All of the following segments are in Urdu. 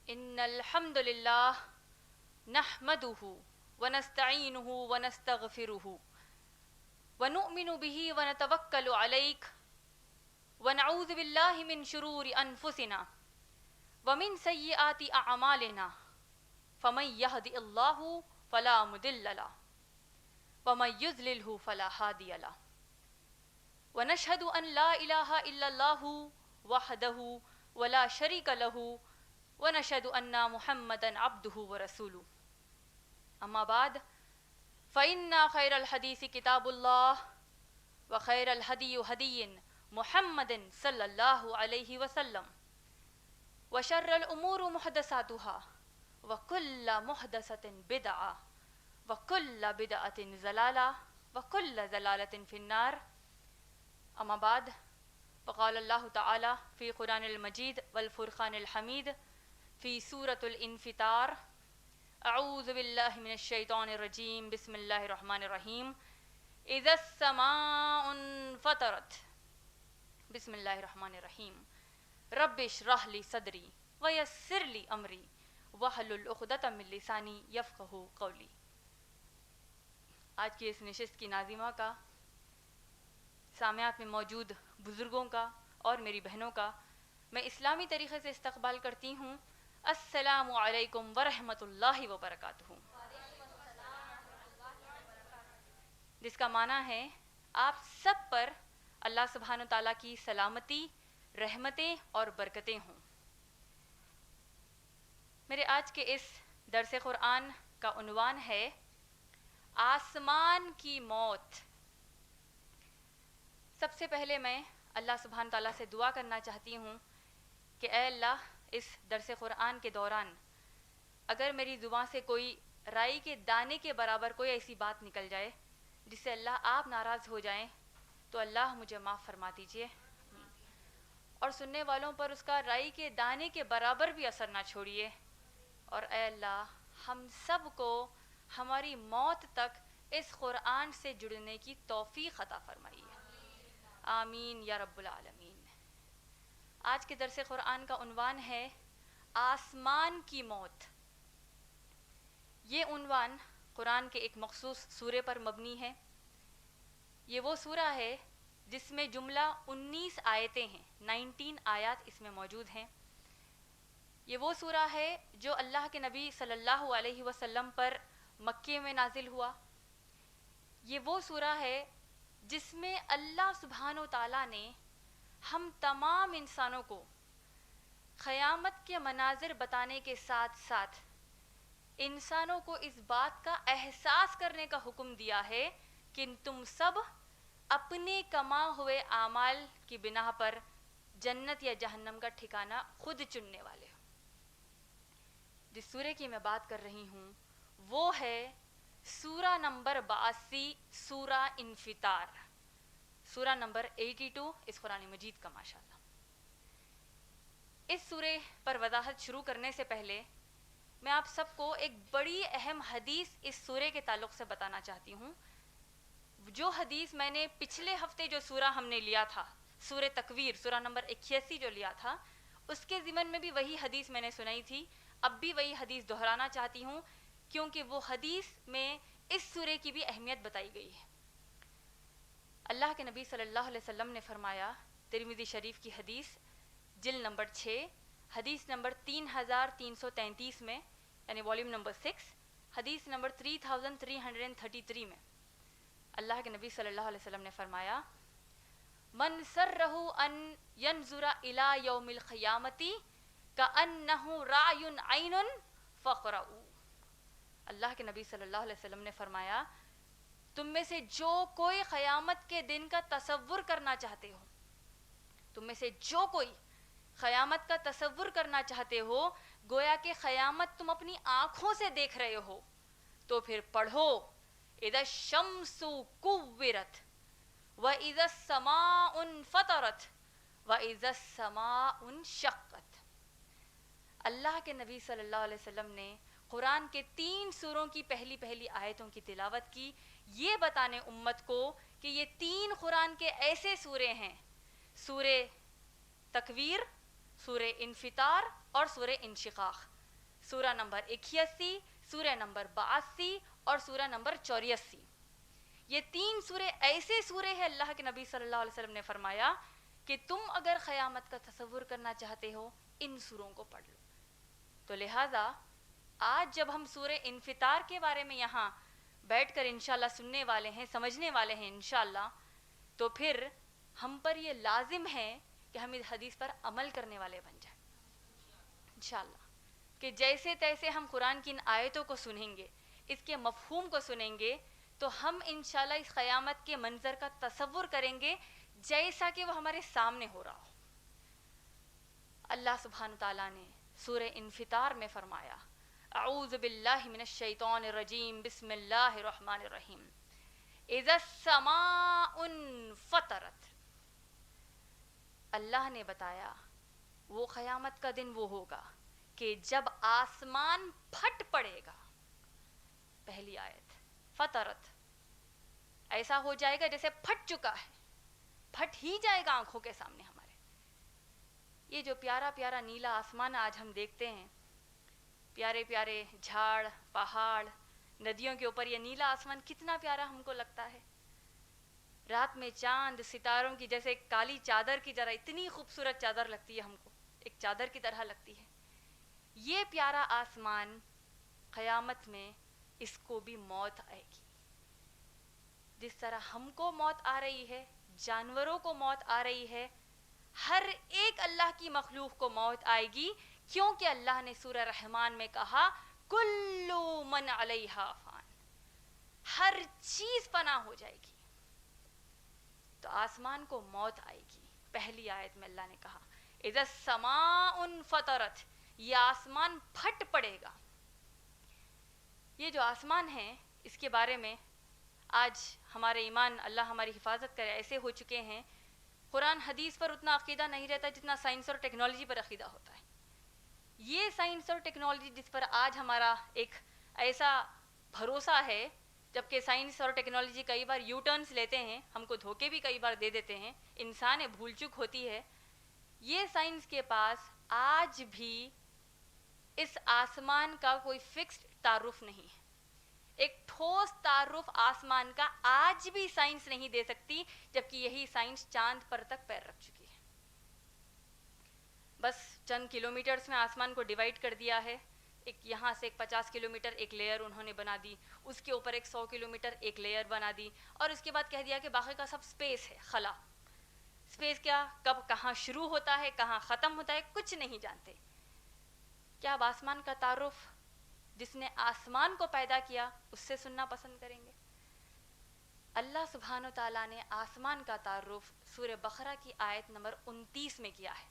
ان الحمد للہ نحمده ونستعینه ونستغفره ونؤمن به ونتوکل علیہ ونعوذ باللہ من شرور انفسنا ومن سیئات اعمالنا فمن یهد اللہ فلا مضل له ومن یضللہ فلا ہادی له ونشهد ان لا الہ الا اللہ وحدہ ولا شریک له ونشهد ان محمدا عبده ورسوله اما بعد فإن خير الحديث كتاب الله وخير الهدي هدي محمد صلى الله عليه وسلم وشر الأمور محدثاتها وكل محدثة بدعة وكل بدعة ضلالة وكل ضلالة في النار اما بعد فقال الله تعالى في قرآن المجيد والفرقان الحميد في سورة الانفطار اعوذ باللہ من الشیطان الرجیم بسم اللہ الرحمن الرحیم اذا السماء انفطرت بسم اللہ الرحمن الرحیم رب اشرح لی صدری ویسر لی امری واحلل عقدۃ من لسانی یفقہوا قولی۔ آج کی اس نشست کی ناظمہ کا، سامعات میں موجود بزرگوں کا اور میری بہنوں کا میں اسلامی طریقے سے استقبال کرتی ہوں۔ السلام علیکم ورحمۃ اللہ وبرکاتہ، جس کا معنی ہے آپ سب پر اللہ سبحانہ تعالیٰ کی سلامتی، رحمتیں اور برکتیں ہوں۔ میرے آج کے اس درس قرآن کا عنوان ہے آسمان کی موت۔ سب سے پہلے میں اللہ سبحانہ تعالیٰ سے دعا کرنا چاہتی ہوں کہ اے اللہ، اس درس قرآن کے دوران اگر میری زبان سے کوئی رائی کے دانے کے برابر کوئی ایسی بات نکل جائے جس سے اللہ آپ ناراض ہو جائیں تو اللہ مجھے معاف فرما دیجیے، اور سننے والوں پر اس کا رائی کے دانے کے برابر بھی اثر نہ چھوڑیے، اور اے اللہ ہم سب کو ہماری موت تک اس قرآن سے جڑنے کی توفیق عطا فرمائیے، آمین یا رب العالمین۔ آج کے درس قرآن کا عنوان ہے آسمان کی موت۔ یہ عنوان قرآن کے ایک مخصوص سورے پر مبنی ہے۔ یہ وہ سورہ ہے جس میں جملہ 19 آیتیں ہیں، 19 آیات اس میں موجود ہیں۔ یہ وہ سورہ ہے جو اللہ کے نبی صلی اللہ علیہ وسلم پر مکے میں نازل ہوا۔ یہ وہ سورہ ہے جس میں اللہ سبحانہ و تعالیٰ نے ہم تمام انسانوں کو قیامت کے مناظر بتانے کے ساتھ ساتھ انسانوں کو اس بات کا احساس کرنے کا حکم دیا ہے کہ تم سب اپنے کما ہوئے اعمال کی بنا پر جنت یا جہنم کا ٹھکانہ خود چننے والے ہو۔ جس سورے کی میں بات کر رہی ہوں وہ ہے سورہ نمبر 82، سورہ انفطار، سورہ نمبر 82 اس قرآن مجید کا ماشاءاللہ۔ اس سورے پر وضاحت شروع کرنے سے پہلے میں آپ سب کو ایک بڑی اہم حدیث اس سورے کے تعلق سے بتانا چاہتی ہوں۔ جو حدیث میں نے پچھلے ہفتے جو سورہ ہم نے لیا تھا، سورہ تکویر، سورہ نمبر 81 جو لیا تھا، اس کے ضمن میں بھی وہی حدیث میں نے سنائی تھی۔ اب بھی وہی حدیث دہرانا چاہتی ہوں کیونکہ وہ حدیث میں اس سورے کی بھی اہمیت بتائی گئی ہے۔ اللہ کے نبی صلی اللہ علیہ وسلم نے فرمایا، ترمذی شریف کی حدیث، جلد نمبر 6، حدیث نمبر 3333 میں، یعنی والیوم نمبر 6، حدیث نمبر 3333 میں اللہ کے نبی صلی اللہ علیہ وسلم نے فرمایا، من سرہ ان ینظر الی یوم القیامۃ کأنہ رأی عین فاقرؤوا۔ اللہ کے نبی صلی اللہ علیہ وسلم نے فرمایا، تم میں سے جو کوئی قیامت کے دن کا تصور کرنا چاہتے ہو، تم میں سے جو کوئی قیامت کا تصور کرنا چاہتے ہو، گویا کہ قیامت تم اپنی آنکھوں سے دیکھ رہے ہو، تو پھر پڑھو اذا الشمس کورت واذا السماء انفطرت واذا السماء انشقت۔ اللہ کے نبی صلی اللہ علیہ وسلم نے قرآن کے 3 سوروں کی پہلی آیتوں کی تلاوت کی، یہ بتانے امت کو کہ یہ 3 قرآن کے ایسے سورے ہیں، سورہ تکویر، سورہ انفطار اور سورہ انشقاق۔ سورہ نمبر 81, سورہ نمبر 82 اور سورہ نمبر 84. یہ 3 سورے ایسے سورے ہیں اللہ کے نبی صلی اللہ علیہ وسلم نے فرمایا کہ تم اگر قیامت کا تصور کرنا چاہتے ہو ان سوروں کو پڑھ لو. تو لہٰذا آج جب ہم سورہ انفطار کے بارے میں یہاں بیٹھ کر انشاءاللہ سننے والے ہیں, سمجھنے والے ہیں انشاءاللہ, تو پھر ہم پر یہ لازم ہے کہ ہم اس حدیث پر عمل کرنے والے بن جائیں انشاءاللہ, کہ جیسے تیسے ہم قرآن کی ان آیتوں کو سنیں گے, اس کے مفہوم کو سنیں گے, تو ہم انشاءاللہ اس قیامت کے منظر کا تصور کریں گے جیسا کہ وہ ہمارے سامنے ہو رہا ہو. اللہ سبحانہ تعالیٰ نے سورہ انفطار میں فرمایا, اعوذ باللہ من الشیطان الرجیم, بسم اللہ الرحمن الرحیم, اذا السماء انفطرت. اللہ نے بتایا وہ قیامت کا دن وہ ہوگا کہ جب آسمان پھٹ پڑے گا. پہلی آیت فطرت, ایسا ہو جائے گا جیسے پھٹ چکا ہے, پھٹ ہی جائے گا آنکھوں کے سامنے ہمارے. یہ جو پیارا پیارا نیلا آسمان آج ہم دیکھتے ہیں, پیارے پیارے جھاڑ, پہاڑ, ندیوں کے اوپر یہ نیلا آسمان کتنا پیارا ہم کو لگتا ہے. رات میں چاند ستاروں کی جیسے ایک کالی چادر کی طرح اتنی خوبصورت چادر لگتی ہے ہم کو, ایک چادر کی طرح لگتی ہے. یہ پیارا آسمان قیامت میں اس کو بھی موت آئے گی. جس طرح ہم کو موت آ رہی ہے, جانوروں کو موت آ رہی ہے, ہر ایک اللہ کی مخلوق کو موت آئے گی, کیونکہ اللہ نے سورہ رحمان میں کہا کلو من علیہا فان, ہر چیز فنا ہو جائے گی. تو آسمان کو موت آئے گی. پہلی آیت میں اللہ نے کہا اذا السماء انفطرت, یہ آسمان پھٹ پڑے گا. یہ جو آسمان ہے اس کے بارے میں آج ہمارے ایمان, اللہ ہماری حفاظت کرے, ایسے ہو چکے ہیں قرآن حدیث پر اتنا عقیدہ نہیں رہتا جتنا سائنس اور ٹیکنالوجی پر عقیدہ ہوتا ہے. یہ سائنس اور ٹیکنالوجی جس پر آج ہمارا ایک ایسا بھروسہ ہے, جبکہ سائنس اور ٹیکنالوجی کئی بار یو ٹرنز لیتے ہیں, ہم کو دھوکے بھی کئی بار دے دیتے ہیں, انسان ہے, بھول چک ہوتی ہے. یہ سائنس کے پاس آج بھی اس آسمان کا کوئی فکسڈ تعارف نہیں ہے. ایک ٹھوس تعارف آسمان کا آج بھی سائنس نہیں دے سکتی, جبکہ یہی سائنس چاند پر تک پیر رکھ چکی ہے. بس چند کلومیٹرز میں آسمان کو ڈیوائیڈ کر دیا ہے. ایک یہاں سے ایک 50 کلومیٹر ایک لیئر انہوں نے بنا دی, اس کے اوپر ایک 100 کلومیٹر ایک لیئر بنا دی, اور اس کے بعد کہہ دیا کہ باقی کا سب سپیس ہے, خلا. سپیس کیا, کب کہاں شروع ہوتا ہے کہاں ختم ہوتا ہے کچھ نہیں جانتے. کیا اب آسمان کا تعارف جس نے آسمان کو پیدا کیا اس سے سننا پسند کریں گے؟ اللہ سبحانہ و تعالیٰ نے آسمان کا تعارف سورہ بقرہ کی آیت نمبر 29 میں کیا ہے.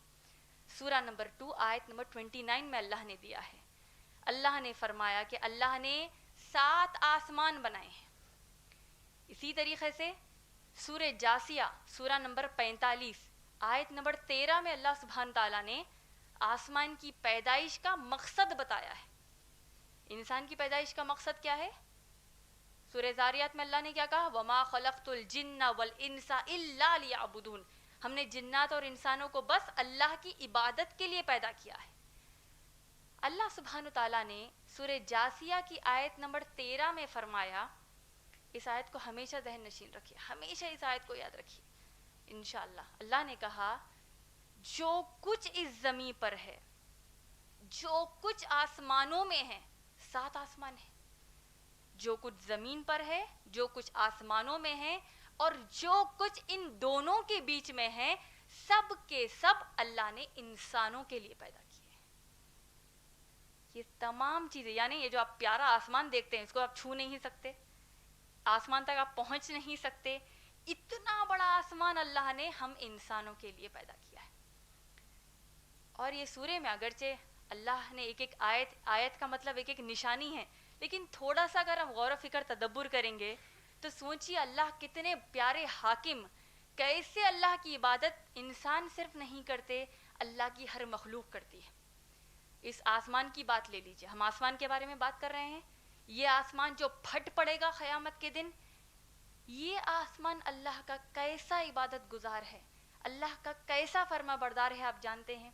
سورہ نمبر 2 آیت نمبر 29 میں اللہ نے دیا ہے. اللہ نے فرمایا کہ اللہ نے 7 آسمان بنائے ہیں. اسی طریقے سے سورہ جاسیہ سورہ نمبر 45 آیت نمبر 13 میں اللہ سبحانہ تعالیٰ نے آسمان کی پیدائش کا مقصد بتایا ہے. انسان کی پیدائش کا مقصد کیا ہے؟ سورہ زاریات میں اللہ نے کیا کہا, وَمَا خَلَقْتُ الْجِنَّ وَالْإِنسَ إِلَّا لِيَعْبُدُونَ, ہم نے جنات اور انسانوں کو بس اللہ کی عبادت کے لیے پیدا کیا ہے. اللہ سبحانہ تعالیٰ نے سورہ جاسیہ کی آیت نمبر 13 میں فرمایا, اس آیت کو ہمیشہ ذہن نشین رکھیے, ہمیشہ اس آیت کو یاد رکھیے انشاءاللہ. اللہ نے کہا جو کچھ اس زمین پر ہے, جو کچھ آسمانوں میں ہے, 7 آسمان ہیں, جو کچھ زمین پر ہے, جو کچھ آسمانوں میں ہے, اور جو کچھ ان دونوں کے بیچ میں ہے, سب کے سب اللہ نے انسانوں کے لیے پیدا کیے. یہ تمام چیزیں, یعنی یہ جو آپ پیارا آسمان دیکھتے ہیں اس کو آپ چھو نہیں سکتے, آسمان تک آپ پہنچ نہیں سکتے, اتنا بڑا آسمان اللہ نے ہم انسانوں کے لیے پیدا کیا ہے. اور یہ سورے میں اگرچہ اللہ نے ایک ایک آیت کا مطلب ایک ایک نشانی ہے, لیکن تھوڑا سا اگر ہم غور و فکر تدبر کریں گے تو سوچیے اللہ کتنے پیارے حاکم, کیسے اللہ کی عبادت انسان صرف نہیں کرتے, اللہ کی ہر مخلوق کرتی ہے. اس آسمان کی بات لے لیجئے, ہم آسمان کے بارے میں بات کر رہے ہیں. یہ آسمان جو پھٹ پڑے گا قیامت کے دن, یہ آسمان اللہ کا کیسا عبادت گزار ہے, اللہ کا کیسا فرما بردار ہے, آپ جانتے ہیں.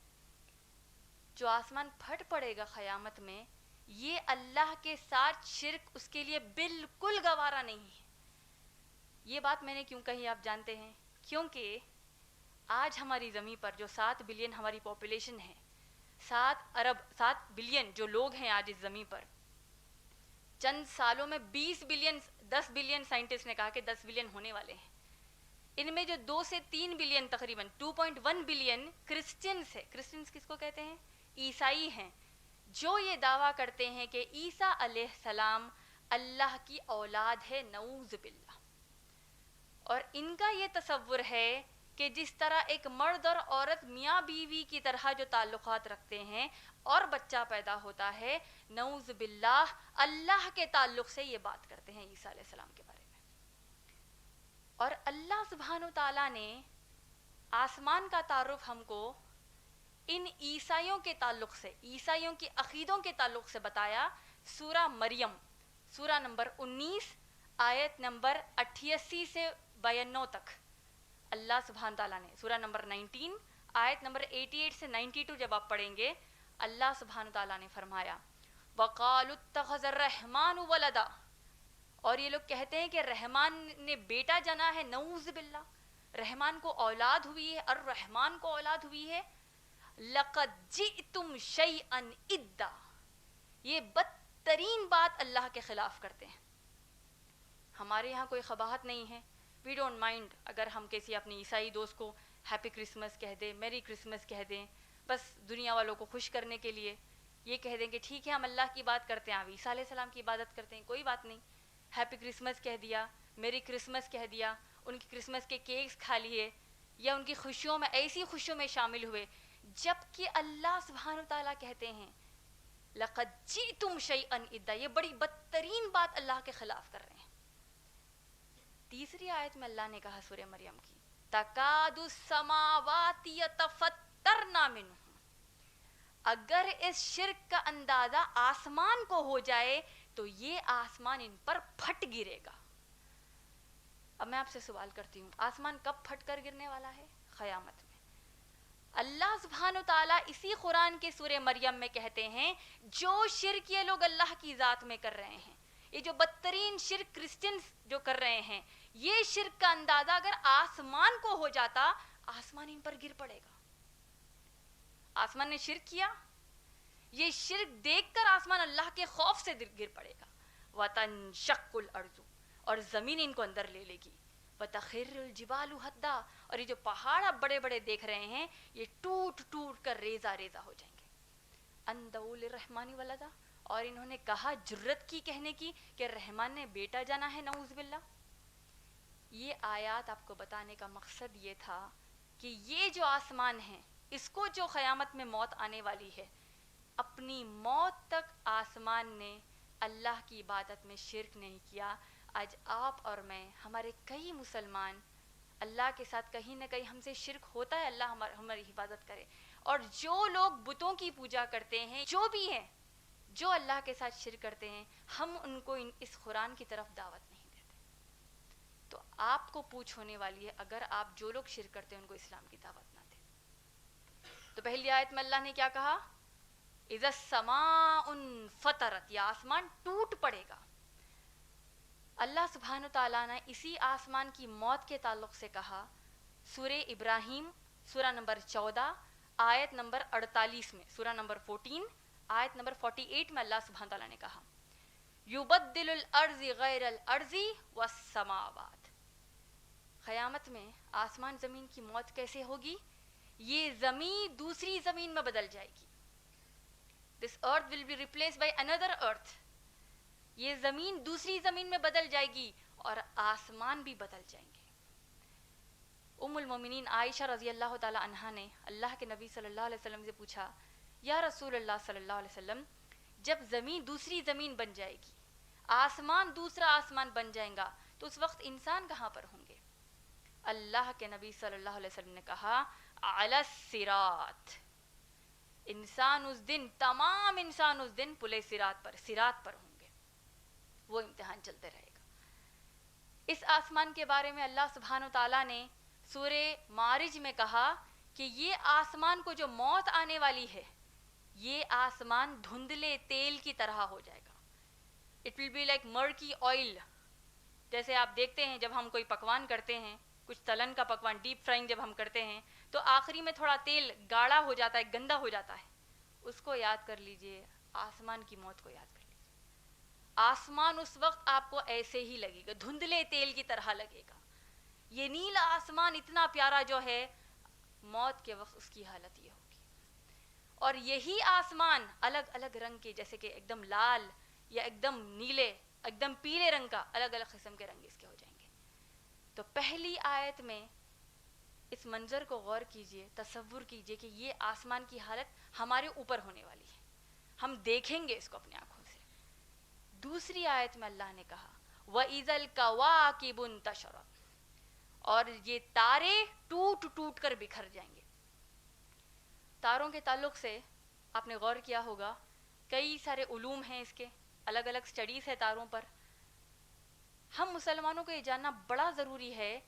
جو آسمان پھٹ پڑے گا قیامت میں، یہ اللہ کے ساتھ شرک اس کے لیے بالکل گوارا نہیں ہے۔ یہ بات میں نے کیوں کہی آپ جانتے ہیں؟ کیونکہ آج ہماری زمین پر جو 7 بلین ہماری پاپولیشن ہے، 7 بلین جو لوگ ہیں آج اس زمین پر، چند سالوں میں 10 بلین سائنٹسٹ نے کہا کہ 10 بلین ہونے والے ہیں۔ ان میں جو 2 سے 3 بلین تقریباً 2.1 بلین کرسچنز ہے۔ کرسچنز کس کو کہتے ہیں؟ عیسائی ہیں، جو یہ دعویٰ کرتے ہیں کہ عیسیٰ علیہ السلام اللہ کی اولاد ہے، نعوذ باللہ۔ اور ان کا یہ تصور ہے کہ جس طرح ایک مرد اور عورت میاں بیوی کی طرح جو تعلقات رکھتے ہیں اور بچہ پیدا ہوتا ہے، نعوذ باللہ اللہ کے تعلق سے یہ بات کرتے ہیں عیسیٰ علیہ السلام کے بارے میں۔ اور اللہ سبحانہ وتعالیٰ نے آسمان کا تعارف ہم کو ان عیسائیوں کے تعلق سے، عیسائیوں کی عقیدوں کے تعلق سے بتایا سورہ مریم، سورہ نمبر 19 آیت نمبر 88 سے 92 تک۔ اللہ سبحانہ تعالیٰ نے سورہ نمبر 19 آیت نمبر 88 سے 92 جب آپ پڑھیں گے، اللہ سبحانہ تعالیٰ نے فرمایا وَقَالُوا اتَّخَذَ الرَّحْمَنُ وَلَدًا، اور یہ لوگ کہتے ہیں کہ رحمان نے بیٹا جنا ہے، نعوذ باللہ، رحمان کو اولاد ہوئی ہے، الرحمن کو اولاد ہوئی ہے۔ لَقَدْ جِئْتُمْ شَيْئًا إِدًّا، یہ بدترین بات اللہ کے خلاف کرتے ہیں۔ ہمارے یہاں کوئی قباحت نہیں ہے، وی ڈونٹ مائنڈ اگر ہم کسی اپنے عیسائی دوست کو ہیپی کرسمس کہہ دیں، میری کرسمس کہہ دیں، بس دنیا والوں کو خوش کرنے کے لیے یہ کہہ دیں کہ ٹھیک ہے ہم اللہ کی بات کرتے ہیں، آپ عیسیٰ علیہ السلام کی عبادت کرتے ہیں، کوئی بات نہیں۔ ہیپی کرسمس کہہ دیا، میری کرسمس کہہ دیا، ان کی کرسمس کے کیکس کھا لیے، یا ان کی خوشیوں میں، ایسی خوشیوں میں شامل ہوئے، جبکہ اللہ سبحانہ تعالیٰ کہتے ہیں لَقَدْ جِئْتُمْ شَيْئًا إِدًّا، یہ بڑی بدترین بات اللہ کے خلاف کر رہے ہیں۔ تیسری آیت میں اللہ نے کہا سورہ مریم کی تَكَادُ السَّمَاوَاتِ يَتَفَطَّرْنَ مِنْهُ، اگر اس شرک کا اندازہ آسمان کو ہو جائے تو یہ آسمان ان پر پھٹ گرے گا۔ اب میں آپ سے سوال کرتی ہوں، آسمان کب پھٹ کر گرنے والا ہے؟ قیامت میں۔ اللہ سبحانہ وتعالیٰ اسی قرآن کے سورہ مریم میں کہتے ہیں جو شرک یہ لوگ اللہ کی ذات میں کر رہے ہیں، یہ جو بدترین شرک کرسچنز جو کر رہے ہیں، یہ شرک کا اندازہ اگر آسمان کو ہو جاتا، آسمان ان پر گر پڑے گا۔ آسمان نے شرک کیا، یہ شرک دیکھ کر آسمان اللہ کے خوف سے گر پڑے گا۔ وَتَنشَقُّ الْأَرْضُ، اور زمین ان کو اندر لے لے گی۔ وَتَخِرُّ الْجِبَالُ هَدًّا، اور یہ جو پہاڑ آپ بڑے بڑے دیکھ رہے ہیں یہ ٹوٹ ٹوٹ کر ریزہ ریزہ ہو جائیں گے۔ أَن دَعُوا لِلرَّحْمَنِ وَلَدًا، اور انہوں نے کہا، جرت کی کہنے کی کہ رحمان نے بیٹا جانا ہے، نعوذ باللہ۔ یہ آیات آپ کو بتانے کا مقصد یہ تھا کہ یہ جو آسمان ہے، اس کو جو قیامت میں موت آنے والی ہے، اپنی موت تک آسمان نے اللہ کی عبادت میں شرک نہیں کیا۔ آج آپ اور میں، ہمارے کئی مسلمان اللہ کے ساتھ کہیں نہ کہیں ہم سے شرک ہوتا ہے، اللہ ہماری حفاظت کرے۔ اور جو لوگ بتوں کی پوجا کرتے ہیں، جو بھی ہیں جو اللہ کے ساتھ شرک کرتے ہیں، ہم ان کو اس قرآن کی طرف دعوت نہیں دیتے۔ تو آپ کو پوچھ ہونے والی ہے، اگر آپ جو لوگ شرک کرتے ہیں ان کو اسلام کی دعوت نہ دیں۔ تو پہلی آیت میں اللہ نے کیا کہا؟ اذا السماء انفطرت، یہ آسمان ٹوٹ پڑے گا۔ اللہ سبحانہ تعالیٰ نے اسی آسمان کی موت کے تعلق سے کہا سورہ ابراہیم سورہ نمبر 14 آیت نمبر 48 میں، سورہ نمبر 14 آیت نمبر 48 میں اللہ سبحانہ تعالیٰ نے کہا یبدل الارض غیر الارض والسماوات، قیامت میں آسمان زمین کی موت کیسے ہوگی؟ یہ زمین دوسری زمین میں بدل جائے گی۔ This earth will be replaced by another earth، یہ زمین دوسری زمین میں بدل جائے گی اور آسمان بھی بدل جائیں گے۔ ام المومنین عائشہ رضی اللہ تعالی عنہا نے اللہ کے نبی صلی اللہ علیہ وسلم سے پوچھا، یا رسول اللہ صلی اللہ علیہ وسلم، جب زمین دوسری زمین بن جائے گی، آسمان دوسرا آسمان بن جائے گا، تو اس وقت انسان کہاں پر ہوں گے؟ اللہ کے نبی صلی اللہ علیہ وسلم نے کہا علی الصراط، انسان اس دن، تمام انسان اس دن پلے صراط پر ہوں گے، وہ امتحان چلتے رہے گا۔ اس آسمان کے بارے میں اللہ سبحانہ تعالیٰ نے سورہ معارج میں کہا کہ یہ آسمان کو جو موت آنے والی ہے، یہ آسمان دھندلے تیل کی طرح ہو جائے گا. It will be like murky oil. جیسے آپ دیکھتے ہیں جب ہم کوئی پکوان کرتے ہیں, کچھ تلن کا پکوان, ڈیپ فرائنگ جب ہم کرتے ہیں تو آخری میں تھوڑا تیل گاڑھا ہو جاتا ہے, گندا ہو جاتا ہے. اس کو یاد کر لیجئے, آسمان کی موت کو یاد کر لیجئے. آسمان اس وقت آپ کو ایسے ہی لگے گا, دھندلے تیل کی طرح لگے گا. یہ نیلا آسمان اتنا پیارا جو ہے, موت کے وقت اس کی حالت یہ ہوگی. اور یہی آسمان الگ الگ رنگ کے, جیسے کہ ایک دم لال یا ایک دم نیلے, ایک دم پیلے رنگ کا, الگ الگ قسم کے رنگ اس کے ہو جائیں گے. تو پہلی آیت میں اس منظر کو غور کیجئے, تصور کیجئے کہ یہ آسمان کی حالت ہمارے اوپر ہونے والی ہے, ہم دیکھیں گے اس کو اپنی آنکھوں سے. دوسری آیت میں اللہ نے کہا وَإِذَا الْكَوَاكِبُ انتَشَرَتْ, اور یہ تارے ٹوٹ ٹوٹ کر بکھر جائیں گے. تاروں کے تعلق سے آپ نے غور کیا ہوگا, کئی سارے علوم ہیں اس کے, الگ الگ سٹڈیز ہے تاروں پر. ہم مسلمانوں کو یہ جاننا بڑا ضروری ہے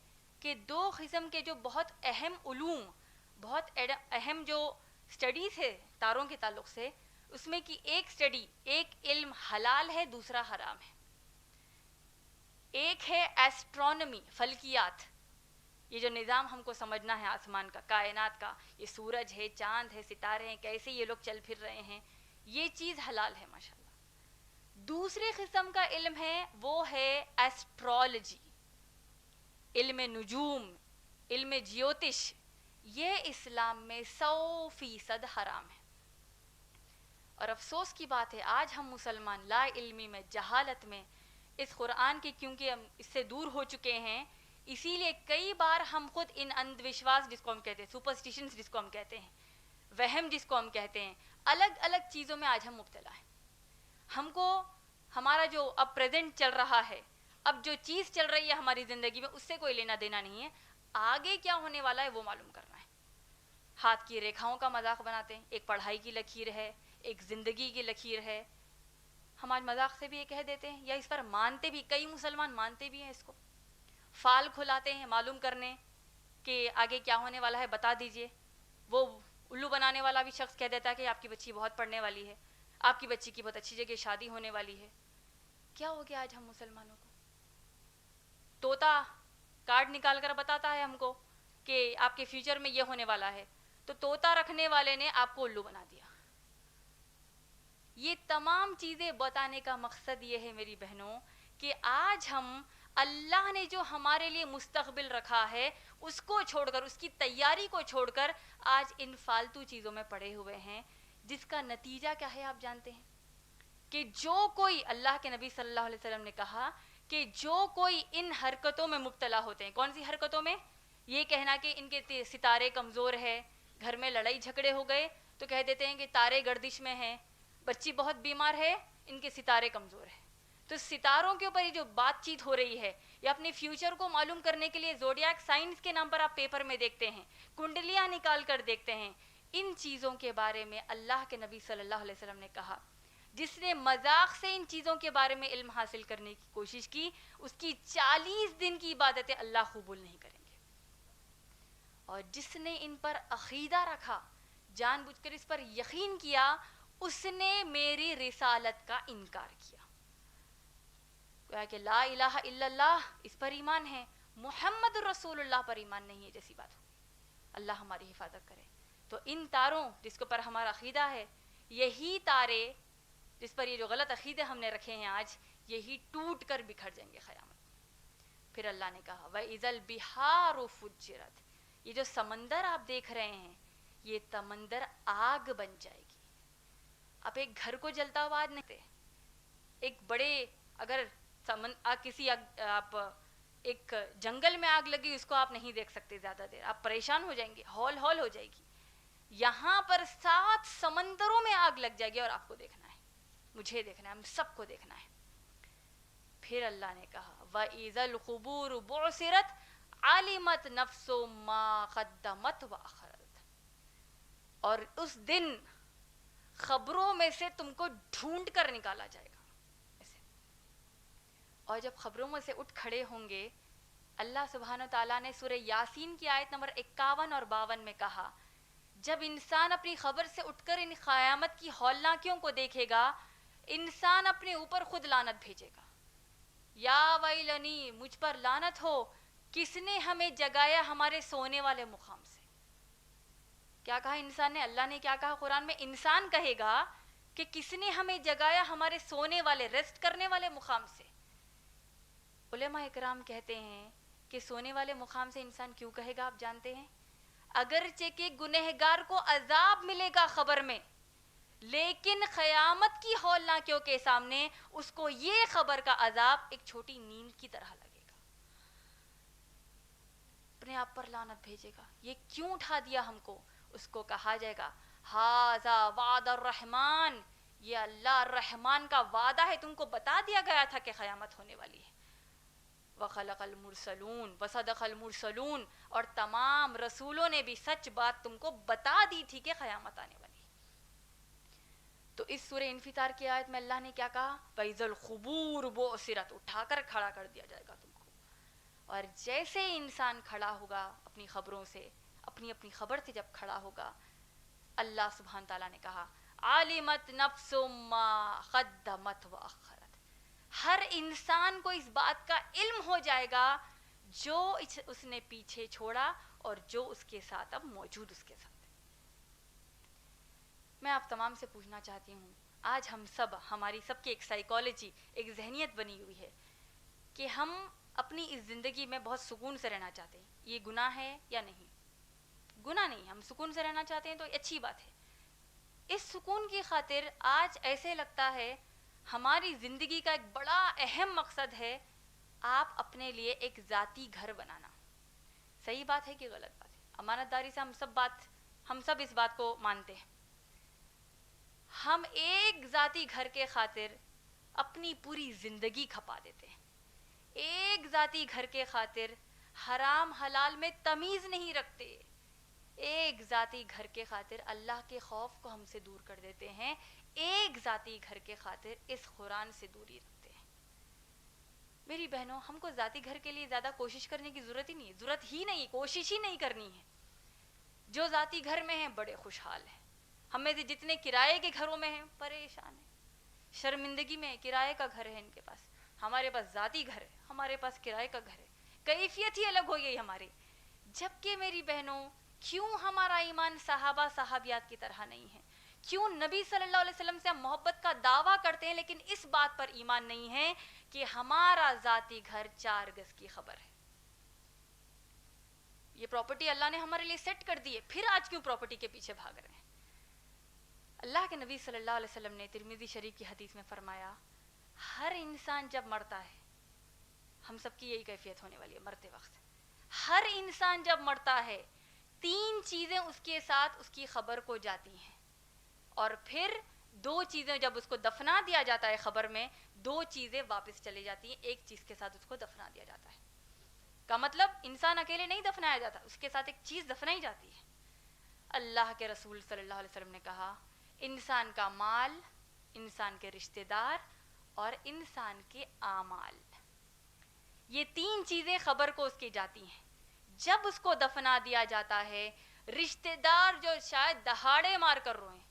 کہ دو قسم کے جو بہت اہم علوم, بہت اہم جو سٹڈیز ہے تاروں کے تعلق سے, اس میں کی ایک سٹڈی, ایک علم حلال ہے, دوسرا حرام ہے. ایک ہے ایسٹرونومی, فلکیات, یہ جو نظام ہم کو سمجھنا ہے آسمان کا, کائنات کا, یہ سورج ہے, چاند ہے, ستارے ہیں, کیسے یہ لوگ چل پھر رہے ہیں, یہ چیز حلال ہے ماشاءاللہ. دوسری قسم کا علم ہے وہ ہے ایسٹرولوجی, علم نجوم, علم جیوتش. یہ اسلام میں 100% حرام ہے. اور افسوس کی بات ہے آج ہم مسلمان لا علمی میں, جہالت میں, اس قرآن کے کیونکہ ہم اس سے دور ہو چکے ہیں, اسی لیے کئی بار ہم خود ان اندھ وشواس جس کو ہم کہتے ہیں, سپرسٹیشنز جس کو ہم کہتے ہیں, وہم جس کو ہم کہتے ہیں, الگ الگ چیزوں میں آج ہم مبتلا ہیں. ہم کو ہمارا جو اب پریزنٹ چل رہا ہے, اب جو چیز چل رہی ہے ہماری زندگی میں, اس سے کوئی لینا دینا نہیں ہے. آگے کیا ہونے والا ہے وہ معلوم کرنا ہے. ہاتھ کی ریکھاؤں کا مذاق بناتے ہیں, ایک پڑھائی کی لکیر ہے, ایک زندگی کی لکیر ہے. ہم آج مذاق سے بھی یہ کہہ دیتے ہیں, یا اس پر مانتے بھی, کئی مسلمان مانتے بھی ہیں اس کو, فال کھلاتے ہیں معلوم کرنے کہ آگے کیا ہونے والا ہے بتا دیجئے. وہ الو بنانے والا بھی شخص کہہ دیتا ہے کہ آپ کی بچی بہت پڑھنے والی ہے, آپ کی بچی کی بہت اچھی جگہ شادی ہونے والی ہے. کیا ہو گیا آج ہم مسلمانوں کو؟ طوطا کارڈ نکال کر بتاتا ہے ہم کو کہ آپ کے فیوچر میں یہ ہونے والا ہے, تو طوطا رکھنے والے نے آپ کو الو بنا دیا. یہ تمام چیزیں بتانے کا مقصد یہ ہے میری بہنوں کہ آج ہم اللہ نے جو ہمارے لیے مستقبل رکھا ہے اس کو چھوڑ کر, اس کی تیاری کو چھوڑ کر آج ان فالتو چیزوں میں پڑے ہوئے ہیں, جس کا نتیجہ کیا ہے آپ جانتے ہیں کہ جو کوئی, اللہ کے نبی صلی اللہ علیہ وسلم نے کہا کہ جو کوئی ان حرکتوں میں مبتلا ہوتے ہیں. کون سی حرکتوں میں؟ یہ کہنا کہ ان کے ستارے کمزور ہے, گھر میں لڑائی جھگڑے ہو گئے تو کہہ دیتے ہیں کہ تارے گردش میں ہیں, بچی بہت بیمار ہے, ان کے ستارے کمزور ہیں. تو ستاروں کے اوپر یہ جو بات چیت ہو رہی ہے, یا اپنے فیوچر کو معلوم کرنے کے لیے زوڈیاک سائنس کے نام پر آپ پیپر میں دیکھتے ہیں, کنڈلیاں نکال کر دیکھتے ہیں, ان چیزوں کے بارے میں اللہ کے نبی صلی اللہ علیہ وسلم نے کہا جس نے مذاق سے ان چیزوں کے بارے میں علم حاصل کرنے کی کوشش کی, اس کی 40 دن کی عبادتیں اللہ قبول نہیں کریں گے. اور جس نے ان پر عقیدہ رکھا, جان بوجھ کر اس پر یقین کیا, اس نے میری رسالت کا انکار کیا. گویا کہ لا الہ الا اللہ اس پر ایمان ہے, محمد رسول اللہ پر ایمان نہیں ہے, جیسی بات ہوگی. اللہ ہماری حفاظت کرے. تو ان تاروں جس کے پر ہمارا عقیدہ ہے, یہی تارے جس پر یہ جو غلط عقیدے ہم نے رکھے ہیں آج, یہی ٹوٹ کر بکھر جائیں گے قیامت. پھر اللہ نے کہا وَإِذَا الْبِحَارُ فُجِّرَتْ, یہ جو سمندر آپ دیکھ رہے ہیں یہ سمندر آگ بن جائے گی. آپ ایک گھر کو جلتا ہوا نہیں دیکھتے, ایک بڑے اگر کسی آپ ایک جنگل میں آگ لگی اس کو آپ نہیں دیکھ سکتے زیادہ دیر, آپ پریشان ہو جائیں گے, ہول ہول ہو جائے گی. یہاں پر 7 سمندروں میں آگ لگ جائے گی اور آپ کو دیکھنا ہے, مجھے دیکھنا ہے, ہم سب کو دیکھنا ہے. پھر اللہ نے کہا وَإِذَا الْقُبُورُ بُعْثِرَتْ عَلِمَتْ نَفْسٌ مَا قَدَّمَتْ وَأَخَّرَتْ, اور اس دن خبروں میں سے تم کو ڈھونڈ کر نکالا جائے گا ایسے. اور جب خبروں میں سے اٹھ کھڑے ہوں گے, اللہ سبحانہ و تعالیٰ نے سورہ یاسین کی آیت نمبر 51 اور 52 میں کہا جب انسان اپنی خبر سے اٹھ کر ان قیامت کی ہولناکیوں کو دیکھے گا، انسان اپنے اوپر خود لعنت بھیجے گا، یا ویلنی، مجھ پر لعنت ہو، کس نے ہمیں جگایا ہمارے سونے والے مقام سے۔ کیا کہا انسان نے؟ اللہ نے کیا کہا قرآن میں؟ انسان کہے گا کہ کس نے ہمیں جگایا ہمارے سونے والے، ریسٹ کرنے والے مقام سے۔ علماء اکرام کہتے ہیں کہ سونے والے مقام سے انسان کیوں کہے گا، آپ جانتے ہیں؟ اگرچہ کہ گنہگار کو عذاب ملے گا قبر میں، لیکن قیامت کی ہولناکیوں کے سامنے اس کو یہ خبر کا عذاب ایک چھوٹی نیند کی طرح لگے گا، اپنے آپ پر لعنت بھیجے گا، یہ کیوں اٹھا دیا ہم کو؟ اس کو کہا جائے گا ھذا وعد الرحمن، یہ اللہ الرحمن کا وعدہ ہے، تم کو بتا دیا گیا تھا کہ قیامت ہونے والی ہے۔ وخلق المرسلون وصدق المرسلون، اور تمام رسولوں نے بھی سچ بات تم کو بتا دی تھی کہ قیامت آنے والی ہے۔ تو اس سورہ انفطار کی آیت میں اللہ نے کیا کہا؟ وَإِذَا الْقُبُورُ بُعْثِرَتْ، اٹھا کر کھڑا کر دیا جائے گا تم کو، اور جیسے انسان کھڑا ہوگا اپنی خبروں سے، اپنی اپنی خبر سے جب کھڑا ہوگا، اللہ سبحانہ تعالیٰ نے کہا عَلِمَتْ نَفْسٌ مَّا قَدَّمَتْ وَأَخَّرَتْ، ہر انسان کو اس بات کا علم ہو جائے گا جو اس نے پیچھے چھوڑا اور جو اس کے ساتھ اب موجود اس کے ساتھ۔ میں آپ تمام سے پوچھنا چاہتی ہوں، آج ہم سب، ہماری سب کی ایک سائیکالوجی، ایک ذہنیت بنی ہوئی ہے کہ ہم اپنی اس زندگی میں بہت سکون سے رہنا چاہتے ہیں۔ یہ گناہ ہے یا نہیں؟ گناہ نہیں، ہم سکون سے رہنا چاہتے ہیں تو اچھی بات ہے۔ اس سکون کی خاطر آج ایسے لگتا ہے ہماری زندگی کا ایک بڑا اہم مقصد ہے آپ اپنے لیے ایک ذاتی گھر بنانا۔ صحیح بات ہے کہ غلط بات ہے؟ امانت داری سے ہم سب اس بات کو مانتے ہیں۔ ہم ایک ذاتی گھر کے خاطر اپنی پوری زندگی کھپا دیتے ہیں، ایک ذاتی گھر کے خاطر حرام حلال میں تمیز نہیں رکھتے، ایک ذاتی گھر کے خاطر اللہ کے خوف کو ہم سے دور کر دیتے ہیں، ایک ذاتی گھر کے خاطر اس قرآن سے دوری رکھتے ہیں۔ میری بہنوں، ہم کو ذاتی گھر کے لیے زیادہ کوشش کرنے کی ضرورت ہی نہیں ہے، ضرورت ہی نہیں، کوشش ہی نہیں کرنی ہے۔ جو ذاتی گھر میں ہیں بڑے خوشحال ہیں، ہم میں سے جتنے کرائے کے گھروں میں ہیں پریشان ہیں، شرمندگی میں، کرائے کا گھر ہے ان کے پاس، ہمارے پاس ذاتی گھر ہے، ہمارے پاس کرائے کا گھر ہے، کیفیت ہی الگ ہو گئی ہماری۔ جبکہ میری بہنوں، کیوں ہمارا ایمان صحابہ صحابیات کی طرح نہیں ہے؟ کیوں نبی صلی اللہ علیہ وسلم سے ہم محبت کا دعویٰ کرتے ہیں لیکن اس بات پر ایمان نہیں ہے کہ ہمارا ذاتی گھر 4 گز کی خبر ہے؟ یہ پراپرٹی اللہ نے ہمارے لیے سیٹ کر دی ہے، پھر آج کیوں پراپرٹی کے پیچھے بھاگ رہے ہیں؟ اللہ کے نبی صلی اللہ علیہ وسلم نے ترمذی شریف کی حدیث میں فرمایا، ہر انسان جب مرتا ہے، ہم سب کی یہی کیفیت ہونے والی ہے مرتے وقت، ہر انسان جب مرتا ہے 3 چیزیں اس کے ساتھ اس کی خبر کو جاتی ہیں، اور پھر 2 چیزیں جب اس کو دفنا دیا جاتا ہے قبر میں، 2 چیزیں واپس چلی جاتی ہیں، ایک چیز کے ساتھ اس کو دفنا دیا جاتا ہے۔ کا مطلب انسان اکیلے نہیں دفنایا جاتا، اس کے ساتھ ایک چیز دفنائی جاتی ہے۔ اللہ کے رسول صلی اللہ علیہ وسلم نے کہا، انسان کا مال، انسان کے رشتہ دار اور انسان کے اعمال، یہ 3 چیزیں خبر کو اس کی جاتی ہیں۔ جب اس کو دفنا دیا جاتا ہے، رشتہ دار جو شاید دہاڑے مار کر روئیں،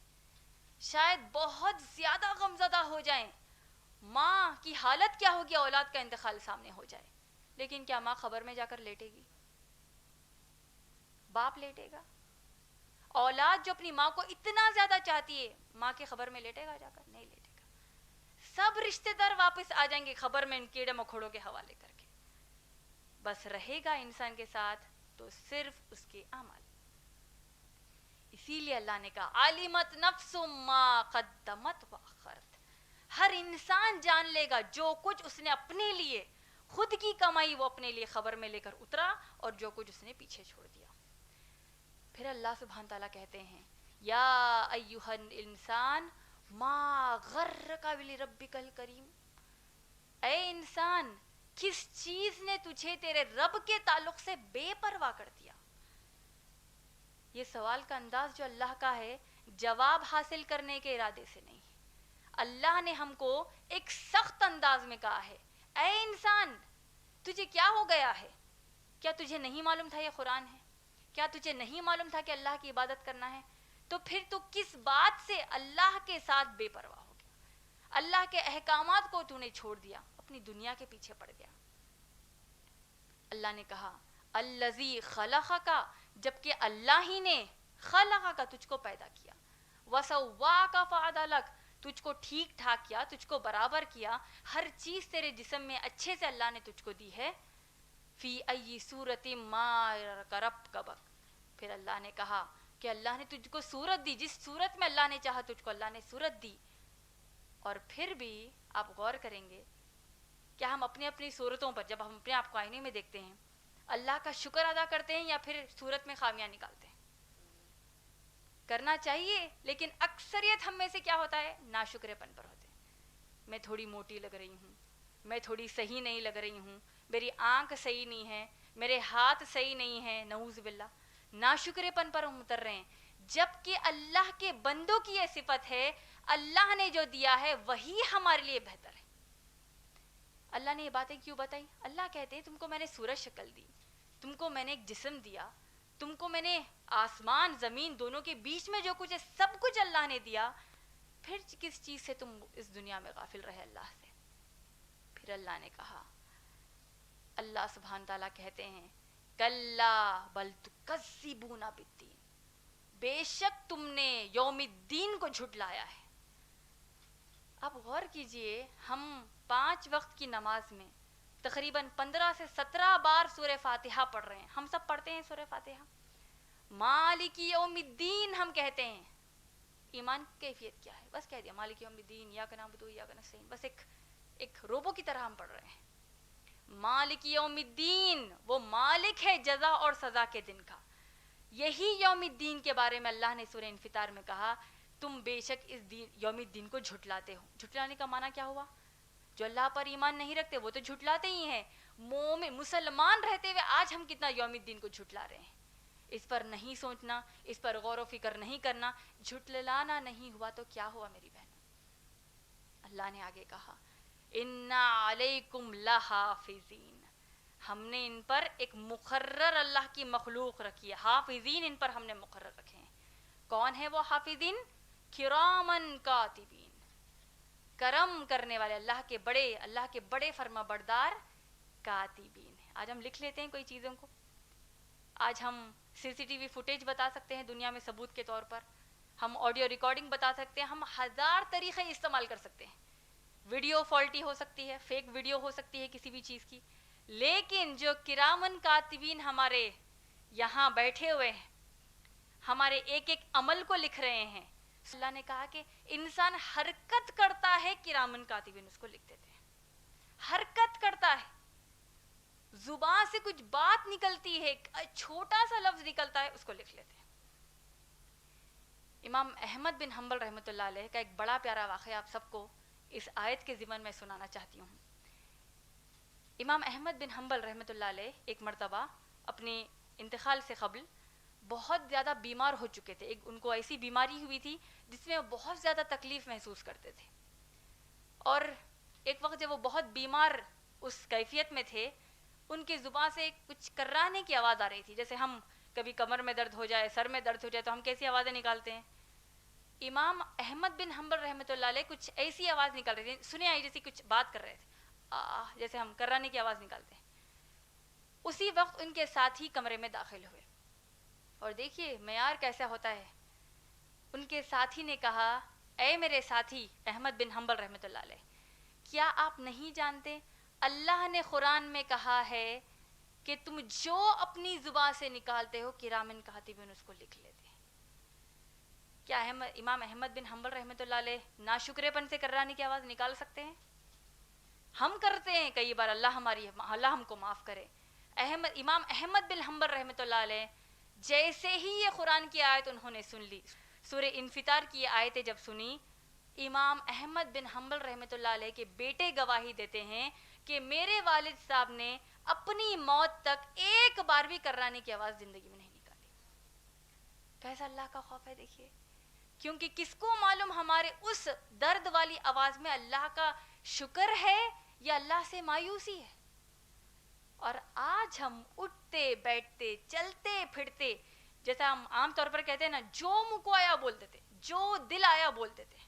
شاید بہت زیادہ غمزدہ ہو جائیں، ماں کی حالت کیا ہوگی اولاد کا انتقال سامنے ہو جائے، لیکن کیا ماں خبر میں جا کر لیٹے گی؟ باپ لیٹے گا؟ اولاد جو اپنی ماں کو اتنا زیادہ چاہتی ہے، ماں کی خبر میں لیٹے گا جا کر؟ نہیں لیٹے گا۔ سب رشتہ دار واپس آ جائیں گے خبر میں ان کیڑے مکوڑوں کے حوالے کر کے، بس رہے گا انسان کے ساتھ تو صرف اس کے اعمال۔ اسی لیے اللہ نے کہا عَلِمَتْ نَفْسٌ مَّا قَدَّمَتْ وَأَخَّرَتْ، ہر انسان جان لے گا جو کچھ اس نے اپنے لیے، خود کی کمائی وہ اپنے لیے خبر میں لے کر اترا، اور جو کچھ اس نے پیچھے چھوڑ دیا۔ پھر اللہ سبحانہ تعالیٰ کہتے ہیں یا ایھا الانسان ما غرک بربک الکریم، اے انسان، کس چیز نے تجھے تیرے رب کے تعلق سے بے پرواہ کر دیا؟ یہ سوال کا انداز جو اللہ کا ہے، جواب حاصل کرنے کے ارادے سے نہیں، اللہ نے ہم کو ایک سخت انداز میں کہا ہے، اے انسان، تجھے کیا ہو گیا ہے؟ کیا تجھے نہیں معلوم تھا یہ قرآن ہے؟ کیا تجھے نہیں معلوم تھا کہ اللہ کی عبادت کرنا ہے؟ تو پھر تو کس بات سے اللہ کے ساتھ بے پرواہ ہو گیا؟ اللہ کے احکامات کو تو نے چھوڑ دیا، اپنی دنیا کے پیچھے پڑ گیا۔ اللہ نے کہا الذی خلقک، جبکہ اللہ ہی نے خلقک تجھ کو پیدا کیا، وسواک فعدلک تجھ کو ٹھیک ٹھاک کیا، تجھ کو برابر کیا، ہر چیز تیرے جسم میں اچھے سے اللہ نے تجھ کو دی ہے، فی ای صورت ما رکبک، پھر اللہ نے کہا کہ اللہ نے تجھ کو صورت دی، جس صورت میں اللہ نے چاہا تجھ کو اللہ نے صورت دی۔ اور پھر بھی آپ غور کریں گے کیا ہم اپنی اپنی صورتوں پر جب ہم اپنے آپ کو آئینے میں دیکھتے ہیں اللہ کا شکر ادا کرتے ہیں یا پھر صورت میں خامیاں نکالتے ہیں؟ کرنا چاہیے، لیکن اکثریت ہم میں سے کیا ہوتا ہے؟ ناشکرے پن پر ہوتے ہیں۔ میں تھوڑی موٹی لگ رہی ہوں، میں تھوڑی صحیح نہیں لگ رہی ہوں، میری آنکھ صحیح نہیں ہے، میرے ہاتھ صحیح نہیں ہے، نعوذ باللہ ناشکرے پن پر ہم اتر رہے ہیں، جبکہ اللہ کے بندوں کی یہ صفت ہے اللہ نے جو دیا ہے وہی ہمارے لیے بہتر ہے۔ اللہ نے یہ باتیں کیوں بتائی؟ اللہ کہتے ہیں تم کو میں نے صورت شکل دی، تم کو میں نے ایک جسم دیا، تم کو میں نے آسمان زمین دونوں کے بیچ میں جو کچھ ہے سب کچھ اللہ نے دیا، پھر کس چیز سے تم اس دنیا میں غافل رہے اللہ سے؟ پھر اللہ نے کہا، اللہ سبحانہ تعالیٰ کہتے ہیں کلا بل تکذبون بالدین، بے شک تم نے یوم الدین کو جھٹلایا ہے۔ آپ غور کیجئے، ہم 5 وقت کی نماز میں تقریباً 15 سے 17 بار سورہ فاتحہ پڑھ رہے ہیں، ہم سب پڑھتے ہیں سورہ فاتحہ، مالک یوم الدین ہم کہتے ہیں۔ ایمان کی کیفیت کیا ہے؟ بس کہہ دیا مالک یوم الدین، ایاک نعبد و ایاک نستعین، بس ایک روبو کی طرح ہم پڑھ رہے ہیں۔ مالک یوم الدین، وہ مالک ہے جزا اور سزا کے دن کا۔ یہی یوم الدین کے بارے میں اللہ نے سورہ انفطار میں کہا تم بے شک اس یوم الدین کو جھٹلاتے ہو۔ جھٹلانے کا معنی کیا ہوا؟ جو اللہ پر ایمان نہیں رکھتے وہ تو جھٹلاتے ہی ہیں، مومن مسلمان رہتے ہوئے آج ہم کتنا یوم الدین کو جھٹلا رہے ہیں، اس پر نہیں سوچنا، اس پر غور و فکر نہیں کرنا، جھٹلانا نہیں ہوا تو کیا ہوا میری بہن؟ اللہ نے آگے کہا اِنَّا عَلَيْكُمْ لَحَافِظِينَ، ہم نے ان پر ایک مقرر اللہ کی مخلوق رکھی ہے، حافظین ان پر ہم نے مقرر رکھے ہیں۔ کون ہے وہ حافظین؟ کرامن کاتبین، کرم کرنے والے، اللہ کے بڑے فرما بردار کاتبین ہیں۔ آج ہم لکھ لیتے ہیں کوئی چیزوں کو، آج ہم CCTV فوٹیج بتا سکتے ہیں دنیا میں ثبوت کے طور پر، ہم آڈیو ریکارڈنگ بتا سکتے ہیں، ہم 1000 طریقے استعمال کر سکتے ہیں، ویڈیو فالٹی ہو سکتی ہے، فیک ویڈیو ہو سکتی ہے کسی بھی چیز کی، لیکن جو کرامن کاتبین ہمارے یہاں بیٹھے ہوئے ہیں، ہمارے ایک ایک عمل کو لکھ رہے ہیں، اللہ نے کہا کہ انسان حرکت کرتا ہے کرامن کاتبین اس کو لکھ دیتے ہیں، حرکت کرتا ہے، زبان سے کچھ بات نکلتی ہے، چھوٹا سا لفظ نکلتا ہے، اس کو لکھ لیتے ہیں۔ امام احمد بن حنبل رحمۃ اللہ علیہ کا ایک بڑا پیارا واقعہ آپ سب کو اس آیت کے ضمن میں سنانا چاہتی ہوں۔ امام احمد بن حنبل رحمۃ اللہ علیہ ایک مرتبہ اپنے انتقال سے قبل بہت زیادہ بیمار ہو چکے تھے، ان کو ایسی بیماری ہوئی تھی جس میں وہ بہت زیادہ تکلیف محسوس کرتے تھے، اور ایک وقت جب وہ بہت بیمار اس کیفیت میں تھے، ان کی زبان سے کچھ کررانے کی آواز آ رہی تھی، جیسے ہم کبھی کمر میں درد ہو جائے، سر میں درد ہو جائے تو ہم کیسی آوازیں نکالتے ہیں؟ امام احمد بن حنبل رحمۃ اللہ علیہ کچھ ایسی آواز نکال رہے تھے، سنے آئی جیسی کچھ بات کر رہے تھے، جیسے ہم کررانے کی آواز نکالتے ہیں۔ اسی وقت ان کے ساتھی کمرے میں داخل ہوئے، اور دیکھیے معیار کیسا ہوتا ہے، ان کے ساتھی نے کہا اے میرے ساتھی احمد بن حنبل رحمۃ اللہ علیہ، کیا آپ نہیں جانتے اللہ نے قرآن میں کہا ہے کہ تم جو اپنی زبان سے نکالتے ہو کرامن کاتبین اس کو لکھ لیتے ہیں؟ کیا امام احمد بن حنبل رحمۃ اللہ علیہ ناشکرے پن سے کررانے کی آواز نکال سکتے ہیں؟ ہم کرتے ہیں کئی بار، اللہ ہم کو معاف کرے۔ امام احمد بن حنبل رحمۃ اللہ علیہ جیسے ہی یہ قرآن کی آیت انہوں نے سن لی، سورہ انفطار کی آیتیں جب سنی، امام احمد بن حنبل رحمۃ اللہ علیہ کے بیٹے گواہی دیتے ہیں کہ میرے والد صاحب نے اپنی موت تک ایک بار بھی کررانے کی آواز زندگی میں نہیں نکالی۔ کیسا اللہ کا خوف ہے دیکھیے، کیونکہ کس کو معلوم ہمارے اس درد والی آواز میں اللہ کا شکر ہے یا اللہ سے مایوسی ہے؟ اور آج ہم اٹھتے بیٹھتے چلتے پھرتے جیسا ہم عام طور پر کہتے ہیں نا، جو منہ کو آیا بولتے تھے، جو دل آیا بولتے تھے.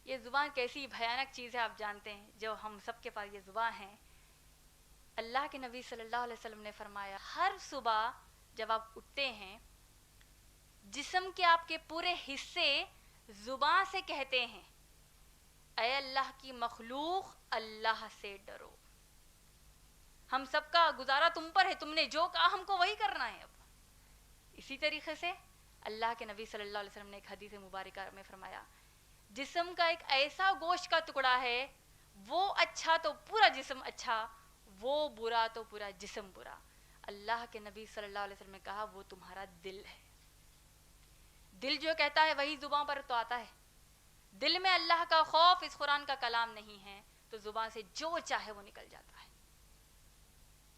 یہ زبان کیسی بھیانک چیز ہے آپ جانتے ہیں، جو ہم سب کے پاس یہ زبان ہے. اللہ کے نبی صلی اللہ علیہ وسلم نے فرمایا ہر صبح جب آپ اٹھتے ہیں جسم کے آپ کے پورے حصے زبان سے کہتے ہیں اے اللہ کی مخلوق اللہ سے ڈرو. ہم سب کا گزارا تم پر ہے، تم نے جو کہا ہم کو وہی کرنا ہے. اب اسی طریقے سے اللہ کے نبی صلی اللہ علیہ وسلم نے ایک حدیث مبارکہ میں فرمایا جسم کا ایک ایسا گوشت کا ٹکڑا ہے، وہ اچھا تو پورا جسم اچھا، وہ برا تو پورا جسم برا. اللہ کے نبی صلی اللہ علیہ وسلم نے کہا وہ تمہارا دل ہے. دل جو کہتا ہے وہی زبان پر تو آتا ہے. دل میں اللہ کا خوف اس قرآن کا کلام نہیں ہے تو زبان سے جو چاہے وہ نکل جاتا ہے.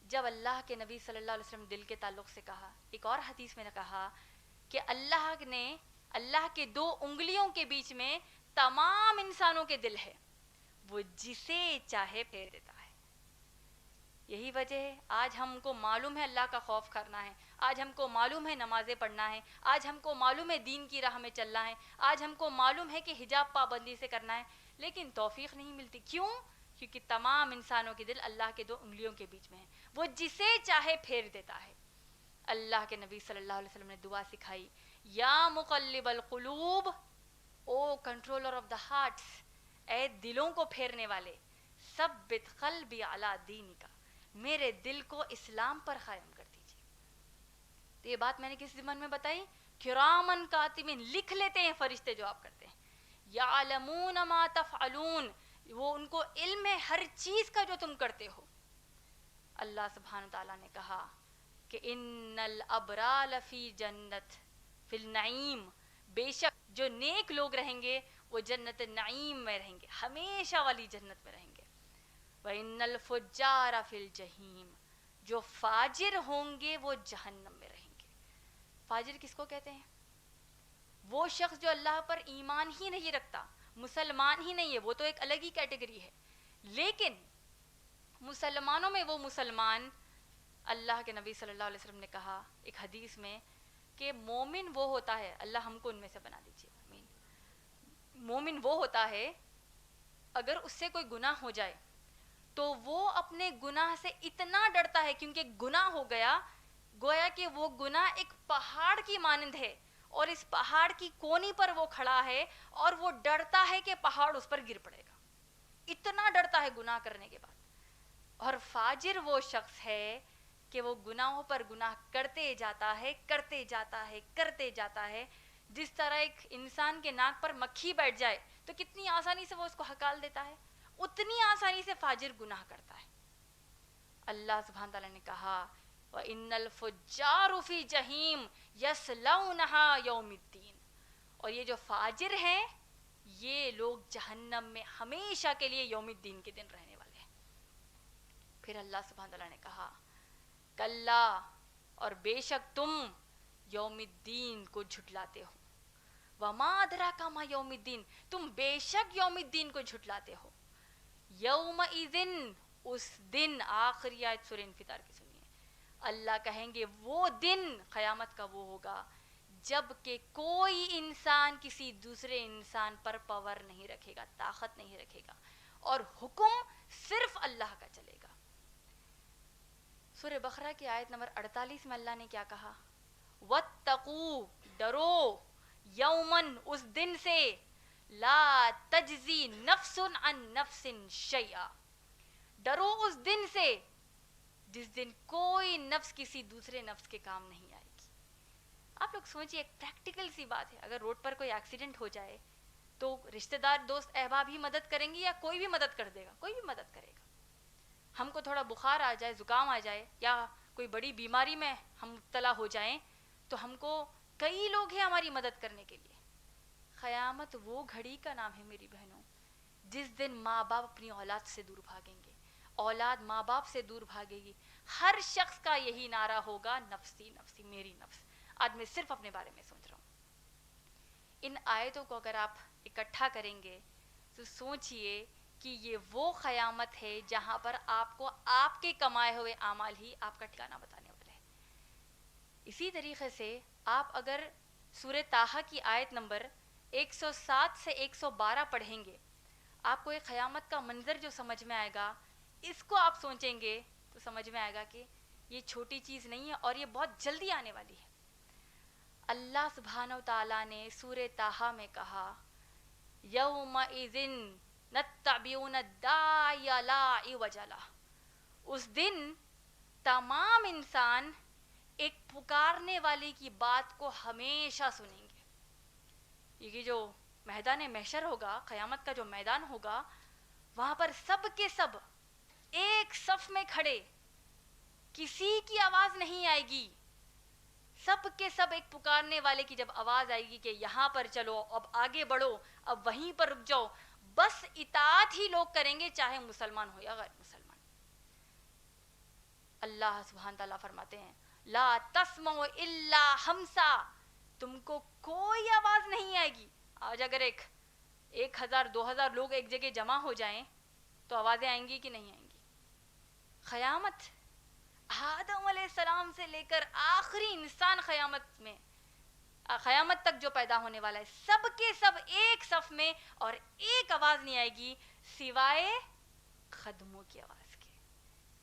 جب اللہ کے نبی صلی اللہ علیہ وسلم دل کے تعلق سے کہا، ایک اور حدیث میں نے کہا کہ اللہ کے 2 انگلیوں کے بیچ میں تمام انسانوں کے دل ہے، وہ جسے چاہے پھیر دیتا ہے. یہی وجہ ہے آج ہم کو معلوم ہے اللہ کا خوف کرنا ہے، آج ہم کو معلوم ہے نمازیں پڑھنا ہے، آج ہم کو معلوم ہے دین کی راہ میں چلنا ہے، آج ہم کو معلوم ہے کہ حجاب پابندی سے کرنا ہے، لیکن توفیق نہیں ملتی. کیوں؟ کیونکہ تمام انسانوں کے دل اللہ کے 2 انگلیوں کے بیچ میں ہیں، وہ جسے چاہے پھیر دیتا ہے. اللہ کے نبی صلی اللہ علیہ وسلم نے دعا سکھائی یا مقلب القلوب، او کنٹرولر آف دا ہارٹس، اے دلوں کو پھیرنے والے، ثبت قلبی علی دینک، میرے دل کو اسلام پر قائم کر دیجیے. تو یہ بات میں نے کس ضمن میں بتائی؟ کرامن کاتبین، لکھ لیتے ہیں فرشتے جو آپ کرتے ہیں. یعلمون ما تفعلون، وہ ان کو علم ہے ہر چیز کا جو تم کرتے ہو. اللہ سبحانہ تعالیٰ نے کہا کہ ان الابرار لفی جنت فی النعیم، بے شک جو نیک لوگ رہیں گے وہ جنت نعیم میں رہیں گے، ہمیشہ والی جنت میں رہیں گے. وَإِنَّ الْفُجَّارَ فِي الْجَحِيمِ، جو فاجر ہوں گے وہ جہنم میں رہیں گے. فاجر کس کو کہتے ہیں؟ وہ شخص جو اللہ پر ایمان ہی نہیں رکھتا، مسلمان ہی نہیں ہے، وہ تو ایک الگ ہی کیٹیگری ہے. لیکن مسلمانوں میں وہ مسلمان، اللہ کے نبی صلی اللہ علیہ وسلم نے کہا ایک حدیث میں کہ مومن وہ ہوتا ہے، اللہ ہم کو ان میں سے بنا دیجیے. مومن وہ ہوتا ہے اگر اس سے کوئی گناہ ہو جائے تو وہ اپنے گناہ سے اتنا ڈرتا ہے، کیونکہ گناہ ہو گیا گویا کہ وہ گناہ ایک پہاڑ کی مانند ہے، اور اس پہاڑ کی کونی پر وہ کھڑا ہے اور وہ ڈرتا ہے کہ پہاڑ اس پر گر پڑے گا، اتنا ڈرتا ہے گناہ کرنے کے بعد. اور فاجر وہ شخص ہے کہ وہ گناہوں پر گناہ کرتے جاتا ہے، کرتے جاتا ہے، کرتے جاتا ہے. جس طرح ایک انسان کے ناک پر مکھی بیٹھ جائے تو کتنی آسانی سے وہ اس کو ہکال دیتا ہے، اتنی آسانی سے فاجر گناہ کرتا ہے. اللہ سبحانہ تعالیٰ نے کہا وَإِنَّ الْفُجَّارُ فِي جَحِيمٍ يَصْلَوْنَهَا يَوْمِ الدِّينِ، اور یہ جو فاجر ہیں یہ لوگ جہنم میں ہمیشہ کے لیے یوم الدین کے دن رہنے والے ہیں. پھر اللہ سبحانہ تعالیٰ نے کہا کلا، اور بے شک تم یوم الدین کو جھٹلاتے ہو. وَمَا أَدْرَاكَ مَا یوم الدین، تم بے شک یوم الدین کو جھٹلاتے ہو. یومئذ، اس دن، آخری آیت سورہ انفطار کی سنیے، اللہ کہیں گے وہ دن قیامت کا وہ ہوگا جب کہ کوئی انسان کسی دوسرے انسان پر پاور نہیں رکھے گا، طاقت نہیں رکھے گا، اور حکم صرف اللہ کا چلے گا. سورہ بقرہ کی آیت نمبر 48 میں اللہ نے کیا کہا؟ وَاتَّقُوا، ڈرو، یومن، اس دن سے، لا تجزی نفس عن نفس شیئا، ڈرو اس دن سے جس دن کوئی نفس کسی دوسرے نفس کے کام نہیں آئے گی. آپ لوگ سوچئے، ایک پریکٹیکل سی بات ہے، اگر روڈ پر کوئی ایکسیڈنٹ ہو جائے تو رشتہ دار دوست احباب ہی مدد کریں گے یا کوئی بھی مدد کر دے گا؟ کوئی بھی مدد کرے گا. ہم کو تھوڑا بخار آ جائے، زکام آ جائے، یا کوئی بڑی بیماری میں ہم مبتلا ہو جائیں تو ہم کو کئی لوگ ہیں ہماری مدد کرنے کے لیے. قیامت وہ گھڑی کا نام ہے میری بہنوں جس دن ماں باپ اپنی اولاد سے دور بھاگیں گے، اولاد ماں باپ سے دور بھاگے گی. ہر شخص کا یہی نعرہ ہوگا نفسی نفسی، میری نفس. آج میں صرف اپنے بارے میں سوچ رہا ہوں. ان آیتوں کو اگر آپ اکٹھا کریں گے تو سوچئے کہ یہ وہ قیامت ہے جہاں پر آپ کو آپ کے کمائے ہوئے اعمال ہی آپ کا ٹھکانہ بتانے والے ہیں۔ اسی طریقے سے آپ اگر سورہ طٰہٰ کی آیت نمبر 107 سے 112 پڑھیں گے، آپ کو ایک قیامت کا منظر جو سمجھ میں آئے گا، اس کو آپ سوچیں گے تو سمجھ میں آئے گا کہ یہ چھوٹی چیز نہیں ہے اور یہ بہت جلدی آنے والی ہے۔ اللہ سبحانہ و تعالیٰ نے سورہ طٰہٰ میں کہا یومئذ نتبعون الداعی لا عوج لہ، اس دن تمام انسان ایک پکارنے والے کی بات کو ہمیشہ سنیں گے۔ یہ جو میدان محشر ہوگا، قیامت کا جو میدان ہوگا، وہاں پر سب کے سب ایک صف میں کھڑے، کسی کی آواز نہیں آئے گی، سب کے سب ایک پکارنے والے کی جب آواز آئے گی کہ یہاں پر چلو، اب آگے بڑھو، اب وہیں پر رک جاؤ، بس اطاعت ہی لوگ کریں گے، چاہے مسلمان ہو یا غیر مسلمان۔ اللہ سبحانہ تعالیٰ فرماتے ہیں لا تسمعوا الا ہمسا، تم کو کوئی آواز نہیں آئے گی۔ آج اگر 1000 2000 لوگ ایک جگہ جمع ہو جائیں تو آوازیں آئیں گی کہ نہیں آئیں گی؟ قیامت آدم علیہ السلام سے لے کر آخری انسان قیامت تک جو پیدا ہونے والا ہے، سب کے سب ایک صف میں، اور ایک آواز نہیں آئے گی سوائے خدموں کی آواز کے۔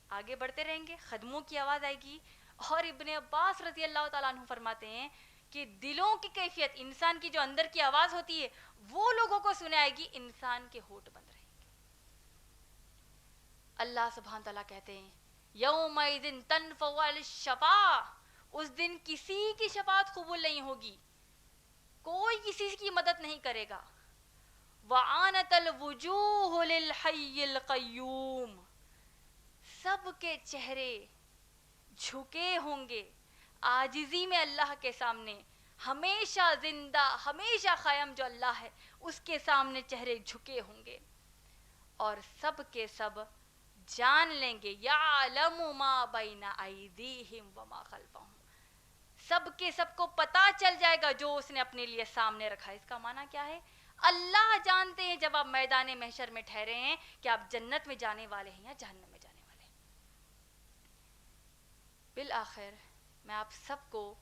آگے بڑھتے رہیں گے، خدموں کی آواز آئے گی، اور ابن عباس رضی اللہ تعالیٰ عنہ فرماتے ہیں کہ دلوں کی کیفیت، انسان کی جو اندر کی آواز ہوتی ہے، وہ لوگوں کو سنے آئے گی، انسان کے ہونٹ بند رہیں گے۔ اللہ سبحانہ تعالیٰ کہتے ہیں یومئذ تنفع الشفاعہ، اس دن کسی کی شفاعت قبول نہیں ہوگی، کوئی کسی کی مدد نہیں کرے گا۔ وعنت الوجوہ للحی القیوم، سب کے چہرے جھکے ہوں گے عاجزی میں اللہ کے سامنے، ہمیشہ زندہ ہمیشہ قائم جو اللہ ہے اس کے سامنے چہرے جھکے ہوں گے، اور سب کے سب جان لیں گے یعلم ما بین ایدیہم وما خلفہم، سب کے سب کو پتا چل جائے گا جو اس نے اپنے لیے سامنے رکھا ہے۔ اس کا معنی کیا ہے؟ اللہ جانتے ہیں جب آپ میدان محشر میں ٹھہرے ہیں کہ آپ جنت میں جانے والے ہیں یا جہنم میں جانے والے ہیں۔ بالآخر میں آپ سب کو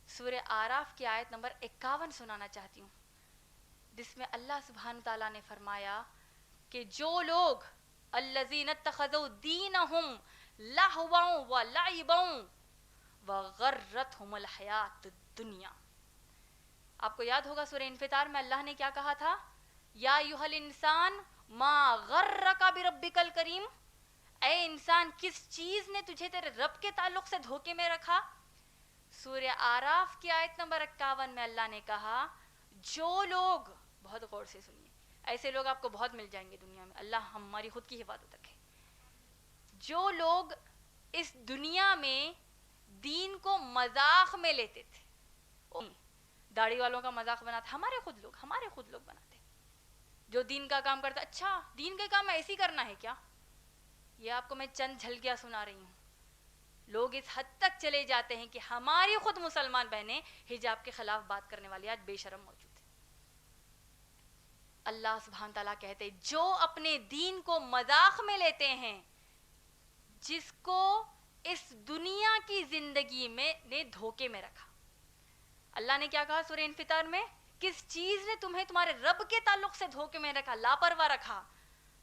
سورہ اعراف کی آیت نمبر 51 سنانا چاہتی ہوں، جس میں اللہ سبحانہ تعالیٰ نے فرمایا کہ جو لوگ الذین اتخذوا دینہم لہوا ولعبا وغرتہم الحیات الدنیا، آپ کو یاد ہوگا سورہ انفطار میں اللہ نے کیا کہا تھا؟ یا ایھا الانسان ما غرک بربک الکریم، اے انسان کس چیز نے تجھے تیرے رب کے تعلق سے دھوکے میں رکھا؟ سورہ اعراف کی آیت نمبر 51 میں اللہ نے کہا جو لوگ، بہت غور سے سنیے، ایسے لوگ آپ کو بہت مل جائیں گے دنیا میں، اللہ ہماری خود کی حفاظت رکھے، جو لوگ اس دنیا میں دین کو مذاق میں لیتے تھے، داڑھی والوں کا مذاق بناتے، ہمارے خود لوگ بناتے، جو دین کا کام کرتا، اچھا دین کا کام ایسی کرنا ہے کیا؟ یہ آپ کو میں چند جھلکیاں سنا رہی ہوں۔ لوگ اس حد تک چلے جاتے ہیں کہ ہماری خود مسلمان بہنیں حجاب کے خلاف بات کرنے والی آج بے شرم موجود ہیں۔ اللہ سبحانہ تعالیٰ کہتے ہیں جو اپنے دین کو مذاق میں لیتے ہیں، جس کو اس دنیا کی زندگی میں نے دھوکے میں رکھا۔ اللہ نے کیا کہا سورہ انفطار میں؟ کس چیز نے تمہیں تمہارے رب کے تعلق سے دھوکے میں رکھا، لاپرواہ رکھا؟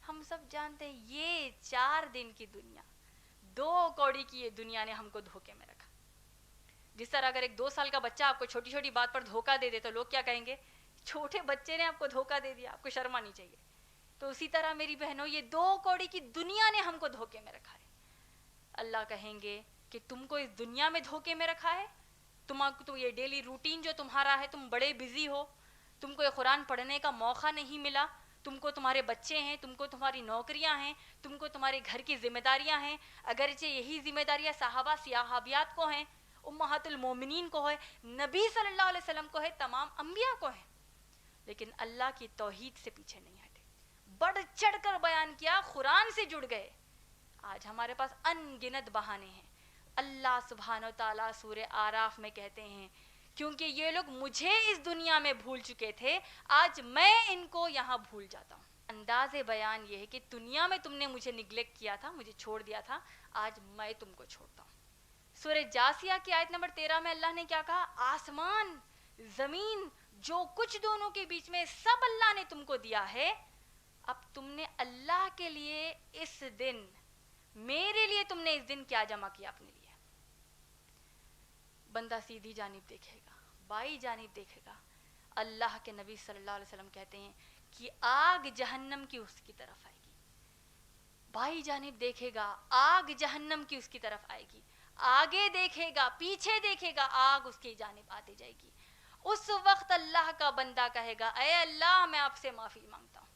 ہم سب جانتے ہیں یہ 4 دن کی دنیا، 2 کوڑی کی یہ دنیا نے ہم کو دھوکے میں رکھا۔ جس طرح اگر ایک 2 سال کا بچہ آپ کو چھوٹی چھوٹی بات پر دھوکہ دے دے تو لوگ کیا کہیں گے؟ چھوٹے بچے نے آپ کو دھوکہ دے دیا، آپ کو شرم آنی چاہیے۔ تو اسی طرح میری بہنوں، یہ 2 کوڑی کی دنیا نے ہم کو دھوکے میں رکھا ہے۔ اللہ کہیں گے کہ تم کو اس دنیا میں دھوکے میں رکھا ہے، تو یہ ڈیلی روٹین جو تمہارا ہے، تم بڑے بزی ہو، تم کو یہ قرآن پڑھنے کا موقع نہیں ملا، تم کو تمہارے بچے ہیں، تم کو تمہاری نوکریاں ہیں، تم کو تمہارے گھر کی ذمہ داریاں ہیں، اگرچہ یہی ذمہ داریاں صحابہ صحابیات کو ہیں، امہات المومنین کو ہے، نبی صلی اللہ علیہ وسلم کو ہے، تمام انبیاء کو ہے، لیکن اللہ کی توحید سے پیچھے نہیں ہٹے، بڑھ چڑھ کر بیان کیا، قرآن سے جڑ گئے۔ آج ہمارے پاس ان گنت بہانے ہیں۔ اللہ سبحانہ و تعالیٰ سورہ اعراف میں کہتے ہیں کیونکہ یہ لوگ مجھے اس دنیا میں بھول چکے تھے، آج میں ان کو یہاں بھول جاتا ہوں۔ انداز بیان یہ ہے کہ دنیا میں تم نے مجھے نگلیکٹ کیا تھا، مجھے چھوڑ دیا تھا، آج میں تم کو چھوڑتا ہوں۔ سورہ جاسیہ کی آیت نمبر 13 میں اللہ نے کیا کہا؟ آسمان زمین جو کچھ دونوں کے بیچ میں سب اللہ نے تم کو دیا ہے، اب تم نے اللہ کے لیے اس دن، میرے لیے تم نے اس دن کیا جمع کیا اپنے لیے؟ بندہ سیدھی جانب دیکھے گا، بائیں جانب دیکھے گا، اللہ کے نبی صلی اللہ علیہ وسلم کہتے ہیں کہ آگ جہنم کی اس کی طرف آئے گی۔ بائیں جانب دیکھے گا، آگ جہنم کی اس کی طرف آئے گی، آگے دیکھے گا، پیچھے دیکھے گا، آگ اس کی جانب آتی جائے گی۔ اس وقت اللہ کا بندہ کہے گا اے اللہ میں آپ سے معافی مانگتا ہوں،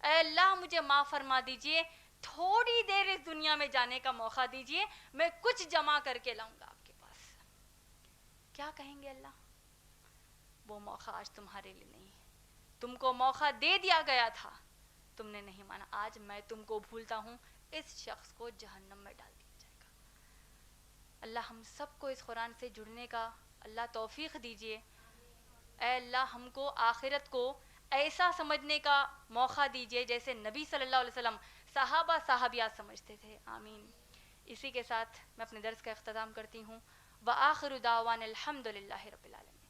اے اللہ مجھے معاف فرما دیجئے، تھوڑی دیر اس دنیا میں جانے کا موقع دیجئے، میں کچھ جمع کر کے لاؤں گا آپ کے پاس۔ کیا کہیں گے اللہ؟ وہ موقع آج تمہارے لیے نہیں ہے، تم کو موقع دے دیا گیا تھا، تم نے نہیں مانا، آج میں تم کو بھولتا ہوں، اس شخص کو جہنم میں ڈال دیا جائے گا۔ اللہ ہم سب کو اس قرآن سے جڑنے کا اللہ توفیق دیجئے۔ اے اللہ ہم کو آخرت کو ایسا سمجھنے کا موقع دیجئے جیسے نبی صلی اللہ علیہ وسلم صحابہ صحابیات سمجھتے تھے، آمین۔ اسی کے ساتھ میں اپنے درس کا اختتام کرتی ہوں۔ وآخر دعوانا الحمد للہ رب العالمین۔